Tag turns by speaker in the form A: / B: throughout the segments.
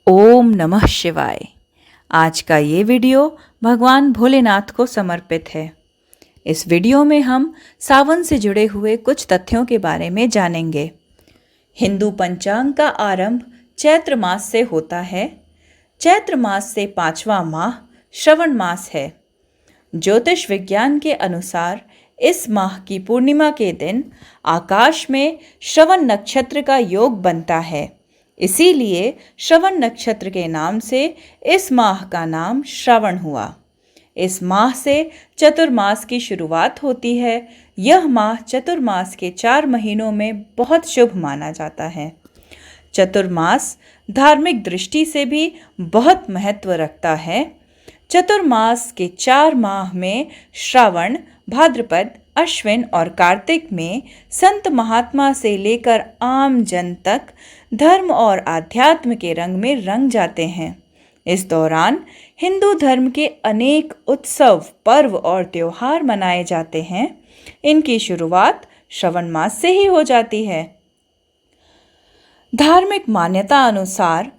A: ओम नमः शिवाय। आज का ये वीडियो भगवान भोलेनाथ को समर्पित है। इस वीडियो में हम सावन से जुड़े हुए कुछ तथ्यों के बारे में जानेंगे। हिंदू पंचांग का आरंभ चैत्र मास से होता है। चैत्र मास से 5वां माह श्रवण मास है। ज्योतिष विज्ञान के अनुसार इस माह की पूर्णिमा के दिन आकाश में श्रवण नक्षत्र का योग बनता है। इसीलिए श्रवण नक्षत्र के नाम से इस माह का नाम श्रवण हुआ। इस माह से चतुर्मास की शुरुआत होती है। यह माह चतुर्मास के 4 महीनों में बहुत शुभ माना जाता है। चतुर्मास धार्मिक दृष्टि से भी बहुत महत्व रखता है। चतुर्मास के 4 माह में श्रावण, भाद्रपद, अश्विन और कार्तिक में संत महात्मा से लेकर आम जन तक धर्म और आध्यात्म के रंग में रंग जाते हैं। इस दौरान हिंदू धर्म के अनेक उत्सव, पर्व और त्योहार मनाए जाते हैं। इनकी शुरुआत श्रवण मास से ही हो जाती है। धार्मिक मान्यता अनुसार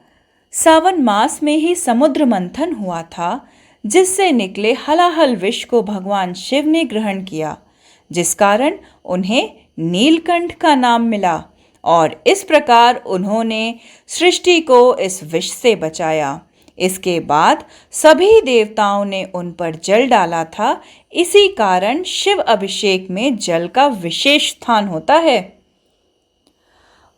A: सावन मास में ही समुद्र मंथन हुआ था, जिससे निकले हलाहल विष को भगवान शिव ने ग्रहण किया, जिस कारण उन्हें नीलकंठ का नाम मिला और इस प्रकार उन्होंने सृष्टि को इस विष से बचाया। इसके बाद सभी देवताओं ने उन पर जल डाला था। इसी कारण शिव अभिषेक में जल का विशेष स्थान होता है।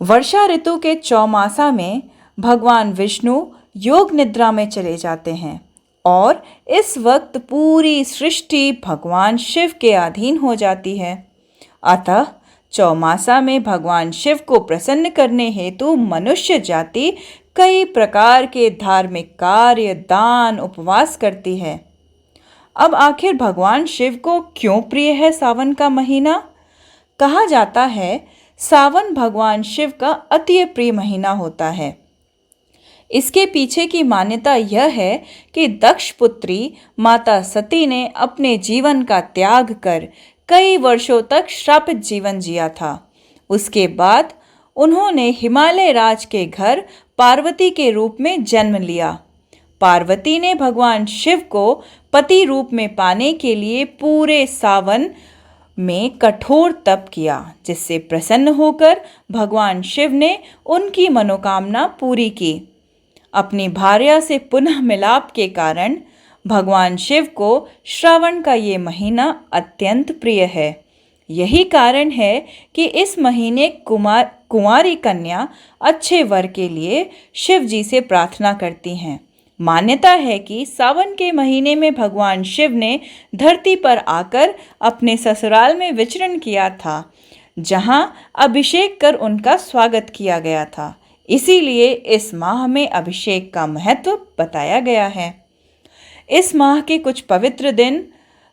A: वर्षा ऋतु के चौमासा में भगवान विष्णु योग निद्रा में चले जाते हैं और इस वक्त पूरी सृष्टि भगवान शिव के अधीन हो जाती है। अतः चौमासा में भगवान शिव को प्रसन्न करने हेतु मनुष्य जाति कई प्रकार के धार्मिक कार्य, दान, उपवास करती है। अब आखिर भगवान शिव को क्यों प्रिय है सावन का महीना? कहा जाता है सावन भगवान शिव का अति प्रिय महीना होता है। इसके पीछे की मान्यता यह है कि दक्ष पुत्री माता सती ने अपने जीवन का त्याग कर कई वर्षों तक श्रापित जीवन जिया था। उसके बाद उन्होंने हिमालय राज के घर पार्वती के रूप में जन्म लिया। पार्वती ने भगवान शिव को पति रूप में पाने के लिए पूरे सावन में कठोर तप किया, जिससे प्रसन्न होकर भगवान शिव ने उनकी मनोकामना पूरी की। अपनी भार्या से पुनः मिलाप के कारण भगवान शिव को श्रावण का ये महीना अत्यंत प्रिय है। यही कारण है कि इस महीने कुंवारी कन्या अच्छे वर के लिए शिव जी से प्रार्थना करती हैं। मान्यता है कि सावन के महीने में भगवान शिव ने धरती पर आकर अपने ससुराल में विचरण किया था, जहां अभिषेक कर उनका स्वागत किया गया था। इसीलिए इस माह में अभिषेक का महत्व बताया गया है। इस माह के कुछ पवित्र दिन,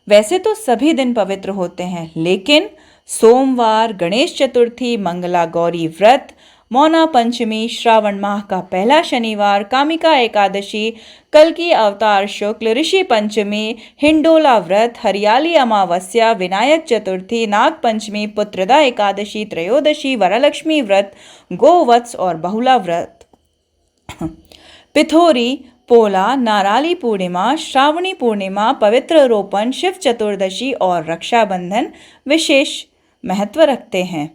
A: वैसे तो सभी दिन पवित्र होते हैं, लेकिन सोमवार, गणेश चतुर्थी, मंगला गौरी व्रत, मौना पंचमी, श्रावण माह का पहला शनिवार, कामिका एकादशी, कल्कि अवतार शुक्ल, ऋषि पंचमी, हिंडोला व्रत, हरियाली अमावस्या, विनायक चतुर्थी, नाग पंचमी, पुत्रदा एकादशी, त्रयोदशी, वरलक्ष्मी व्रत, गोवत्स और बहुला व्रत, पिथोरी, पोला, नाराली पूर्णिमा, श्रावणी पूर्णिमा, पवित्र रोपण, शिव चतुर्दशी और रक्षाबंधन विशेष महत्व रखते हैं।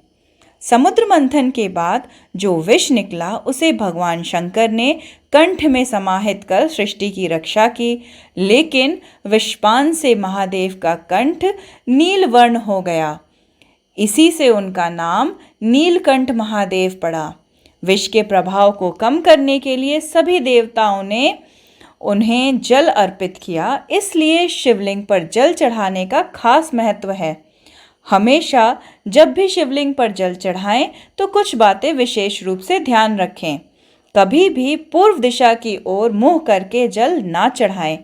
A: समुद्र मंथन के बाद जो विष निकला उसे भगवान शंकर ने कंठ में समाहित कर सृष्टि की रक्षा की, लेकिन विषपान से महादेव का कंठ नीलवर्ण हो गया। इसी से उनका नाम नीलकंठ महादेव पड़ा। विष के प्रभाव को कम करने के लिए सभी देवताओं ने उन्हें जल अर्पित किया। इसलिए शिवलिंग पर जल चढ़ाने का खास महत्व है। हमेशा जब भी शिवलिंग पर जल चढ़ाएं तो कुछ बातें विशेष रूप से ध्यान रखें। कभी भी पूर्व दिशा की ओर मुंह करके जल ना चढ़ाएं।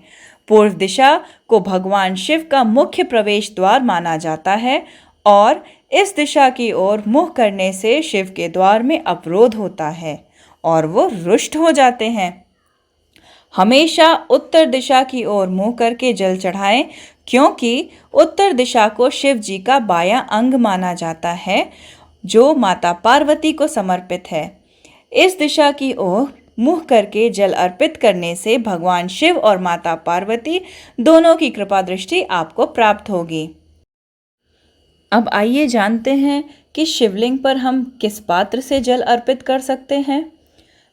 A: पूर्व दिशा को भगवान शिव का मुख्य प्रवेश द्वार माना जाता है और इस दिशा की ओर मुंह करने से शिव के द्वार में अवरोध होता है और वो रुष्ट हो जाते हैं। हमेशा उत्तर दिशा की ओर मुंह करके जल चढ़ाएं, क्योंकि उत्तर दिशा को शिव जी का बायां अंग माना जाता है, जो माता पार्वती को समर्पित है। इस दिशा की ओर मुँह करके जल अर्पित करने से भगवान शिव और माता पार्वती दोनों की कृपा दृष्टि आपको प्राप्त होगी। अब आइए जानते हैं कि शिवलिंग पर हम किस पात्र से जल अर्पित कर सकते हैं।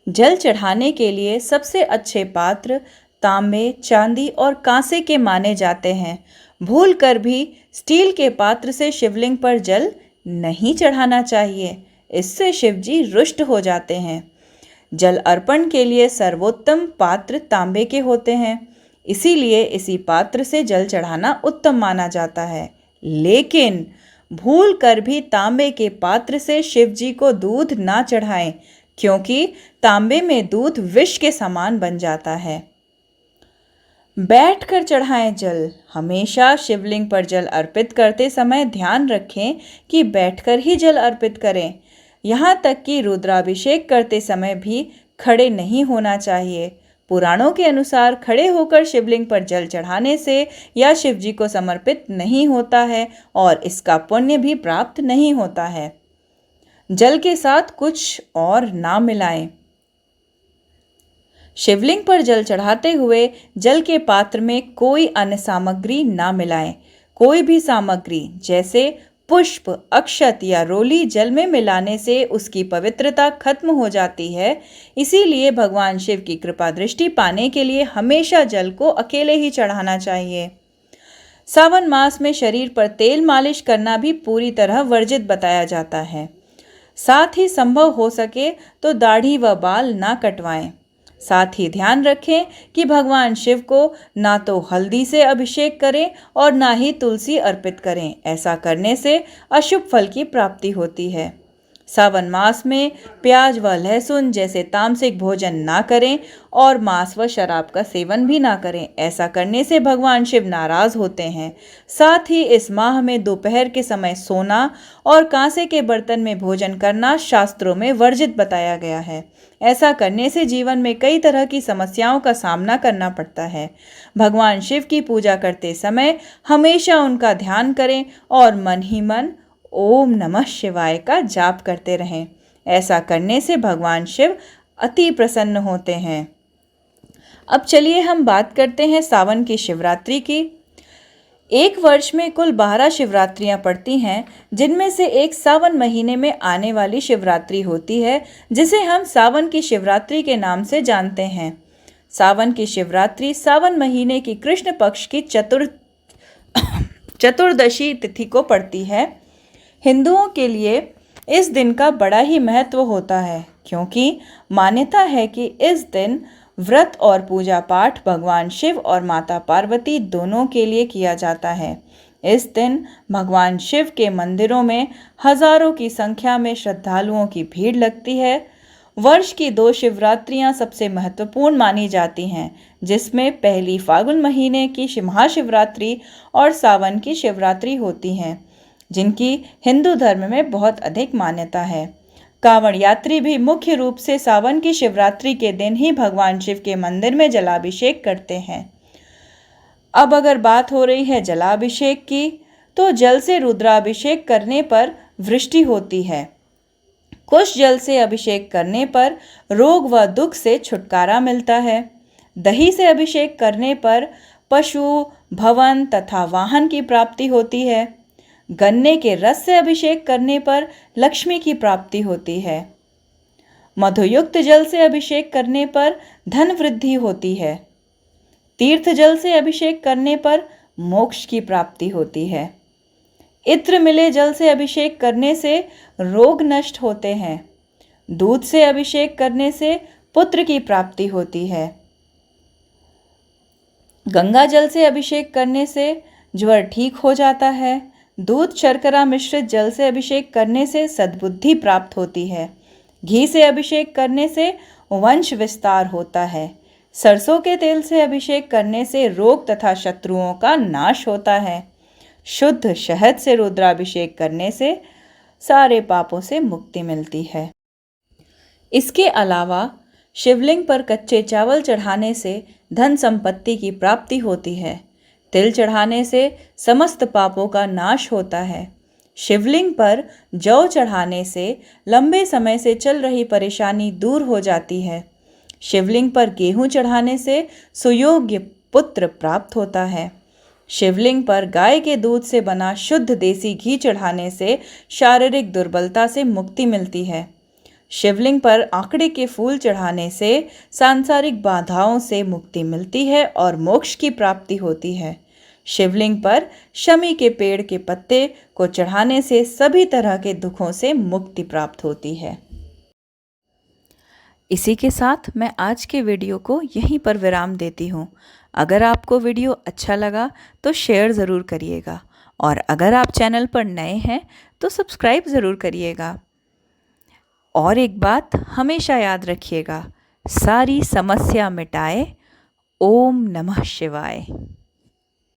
A: जल चढ़ाने के लिए सबसे अच्छे पात्र तांबे, चांदी और कांसे के माने जाते हैं। भूल कर भी स्टील के पात्र से शिवलिंग पर जल नहीं चढ़ाना चाहिए, इससे शिवजी रुष्ट हो जाते हैं। जल अर्पण के लिए सर्वोत्तम पात्र तांबे के होते हैं, इसीलिए इसी पात्र से जल चढ़ाना उत्तम माना जाता है। लेकिन भूल कर भी तांबे के पात्र से शिवजी को दूध ना चढ़ाएं, क्योंकि तांबे में दूध विष के समान बन जाता है। बैठकर चढ़ाएं जल। हमेशा शिवलिंग पर जल अर्पित करते समय ध्यान रखें कि बैठकर ही जल अर्पित करें। यहाँ तक कि रुद्राभिषेक करते समय भी खड़े नहीं होना चाहिए। पुराणों के अनुसार खड़े होकर शिवलिंग पर जल चढ़ाने से यह शिवजी को समर्पित नहीं होता है और इसका पुण्य भी प्राप्त नहीं होता है। जल के साथ कुछ और ना मिलाएं। शिवलिंग पर जल चढ़ाते हुए जल के पात्र में कोई अन्य सामग्री ना मिलाएं। कोई भी सामग्री जैसे पुष्प, अक्षत या रोली जल में मिलाने से उसकी पवित्रता खत्म हो जाती है। इसीलिए भगवान शिव की कृपा दृष्टि पाने के लिए हमेशा जल को अकेले ही चढ़ाना चाहिए। सावन मास में शरीर पर तेल मालिश करना भी पूरी तरह वर्जित बताया जाता है। साथ ही संभव हो सके तो दाढ़ी व बाल ना कटवाएं। साथ ही ध्यान रखें कि भगवान शिव को ना तो हल्दी से अभिषेक करें और ना ही तुलसी अर्पित करें। ऐसा करने से अशुभ फल की प्राप्ति होती है। सावन मास में प्याज व लहसुन जैसे तामसिक भोजन ना करें और मांस व शराब का सेवन भी ना करें। ऐसा करने से भगवान शिव नाराज होते हैं। साथ ही इस माह में दोपहर के समय सोना और कांसे के बर्तन में भोजन करना शास्त्रों में वर्जित बताया गया है। ऐसा करने से जीवन में कई तरह की समस्याओं का सामना करना पड़ता है। भगवान शिव की पूजा करते समय हमेशा उनका ध्यान करें और मन ही मन ओम नमः शिवाय का जाप करते रहें। ऐसा करने से भगवान शिव अति प्रसन्न होते हैं। अब चलिए हम बात करते हैं सावन की शिवरात्रि की। एक वर्ष में कुल 12 शिवरात्रियां पड़ती हैं, जिनमें से एक सावन महीने में आने वाली शिवरात्रि होती है, जिसे हम सावन की शिवरात्रि के नाम से जानते हैं। सावन की शिवरात्रि सावन महीने की कृष्ण पक्ष की चतुर्दशी तिथि को पड़ती है। हिंदुओं के लिए इस दिन का बड़ा ही महत्व होता है, क्योंकि मान्यता है कि इस दिन व्रत और पूजा पाठ भगवान शिव और माता पार्वती दोनों के लिए किया जाता है। इस दिन भगवान शिव के मंदिरों में हजारों की संख्या में श्रद्धालुओं की भीड़ लगती है। वर्ष की 2 शिवरात्रियां सबसे महत्वपूर्ण मानी जाती हैं, जिसमें पहली फागुन महीने की महाशिवरात्रि और सावन की शिवरात्रि होती हैं, जिनकी हिंदू धर्म में बहुत अधिक मान्यता है। कांवड़ यात्री भी मुख्य रूप से सावन की शिवरात्रि के दिन ही भगवान शिव के मंदिर में जलाभिषेक करते हैं। अब अगर बात हो रही है जलाभिषेक की, तो जल से रुद्राभिषेक करने पर वृष्टि होती है। कुश जल से अभिषेक करने पर रोग व दुख से छुटकारा मिलता है। दही से अभिषेक करने पर पशु, भवन तथा वाहन की प्राप्ति होती है। गन्ने के रस से अभिषेक करने पर लक्ष्मी की प्राप्ति होती है। मधुयुक्त जल से अभिषेक करने पर धन वृद्धि होती है। तीर्थ जल से अभिषेक करने पर मोक्ष की प्राप्ति होती है। इत्र मिले जल से अभिषेक करने से रोग नष्ट होते हैं। दूध से अभिषेक करने से पुत्र की प्राप्ति होती है। गंगा जल से अभिषेक करने से ज्वर ठीक हो जाता है। दूध शर्करा मिश्रित जल से अभिषेक करने से सद्बुद्धि प्राप्त होती है। घी से अभिषेक करने से वंश विस्तार होता है। सरसों के तेल से अभिषेक करने से रोग तथा शत्रुओं का नाश होता है। शुद्ध शहद से रुद्राभिषेक करने से सारे पापों से मुक्ति मिलती है। इसके अलावा शिवलिंग पर कच्चे चावल चढ़ाने से धन संपत्ति की प्राप्ति होती है। तिल चढ़ाने से समस्त पापों का नाश होता है। शिवलिंग पर जौ चढ़ाने से लंबे समय से चल रही परेशानी दूर हो जाती है। शिवलिंग पर गेहूं चढ़ाने से सुयोग्य पुत्र प्राप्त होता है। शिवलिंग पर गाय के दूध से बना शुद्ध देसी घी चढ़ाने से शारीरिक दुर्बलता से मुक्ति मिलती है। शिवलिंग पर आंकड़े के फूल चढ़ाने से सांसारिक बाधाओं से मुक्ति मिलती है और मोक्ष की प्राप्ति होती है। शिवलिंग पर शमी के पेड़ के पत्ते को चढ़ाने से सभी तरह के दुखों से मुक्ति प्राप्त होती है। इसी के साथ मैं आज के वीडियो को यहीं पर विराम देती हूँ। अगर आपको वीडियो अच्छा लगा तो शेयर ज़रूर करिएगा और अगर आप चैनल पर नए हैं तो सब्सक्राइब ज़रूर करिएगा। और एक बात हमेशा याद रखिएगा, सारी समस्या मिटाए। ओम नमः शिवाय।